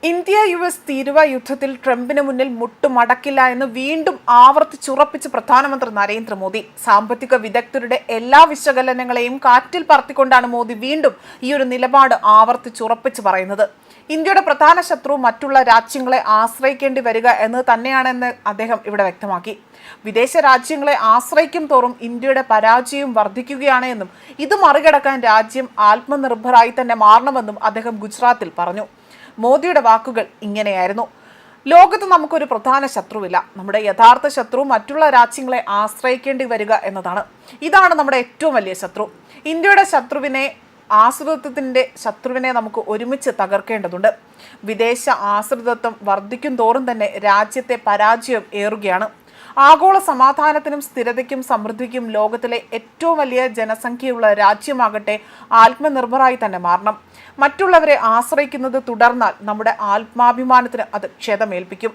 India US തീരുവ യുദ്ധത്തിൽ ട്രംപിന് മുന്നിൽ മുട്ടുമടക്കില്ല എന്ന് വീണ്ടും ആവർത്തിച്ചുറപ്പിച്ച് പ്രധാനമന്ത്രി നരേന്ദ്രമോദി. സാമ്പത്തിക വിദഗ്ധരുടെ എല്ലാ വിശകലനങ്ങളെയും കാറ്റിൽ പറത്തിക്കൊണ്ടാണ് മോദി വീണ്ടും ഈ ഒരു നിലപാട് ആവർത്തിച്ചുറപ്പിച്ച് പറയുന്നത്. ഇന്ത്യയുടെ പ്രധാന ശത്രു മറ്റുള്ള രാജ്യങ്ങളെ ആശ്രയിക്കേണ്ടി വരിക എന്ന് തന്നെയാണെന്ന് അദ്ദേഹം ഇവിടെ വ്യക്തമാക്കി. വിദേശ രാജ്യങ്ങളെ ആശ്രയിക്കും തോറും ഇന്ത്യയുടെ പരാജയം വർദ്ധിക്കുകയാണ് എന്നും ഇത് മറികടക്കാൻ രാജ്യം ആത്മനിർഭരായി തന്നെ മാറണമെന്നും അദ്ദേഹം ഗുജറാത്തിൽ പറഞ്ഞു. മോദിയുടെ വാക്കുകൾ ഇങ്ങനെയായിരുന്നു: ലോകത്ത് നമുക്കൊരു പ്രധാന ശത്രുവില്ല. നമ്മുടെ യഥാർത്ഥ ശത്രു മറ്റുള്ള രാജ്യങ്ങളെ ആശ്രയിക്കേണ്ടി വരിക എന്നതാണ്. ഇതാണ് നമ്മുടെ ഏറ്റവും വലിയ ശത്രു. ഇന്ത്യയുടെ ശത്രുവിനെ നമുക്ക് ഒരുമിച്ച് തകർക്കേണ്ടതുണ്ട്. വിദേശ ആശ്രിതത്വം വർദ്ധിക്കും തോറും തന്നെ രാജ്യത്തെ പരാജയം ഏറുകയാണ്. ആഗോള സമാധാനത്തിനും സ്ഥിരതയ്ക്കും സമൃദ്ധിക്കും ലോകത്തിലെ ഏറ്റവും വലിയ ജനസംഖ്യയുള്ള രാജ്യമാകട്ടെ ആത്മനിർഭരായി തന്നെ മാറണം. മറ്റുള്ളവരെ ആശ്രയിക്കുന്നത് തുടർന്നാൽ നമ്മുടെ ആത്മാഭിമാനത്തിന് അത് ക്ഷതമേൽപ്പിക്കും.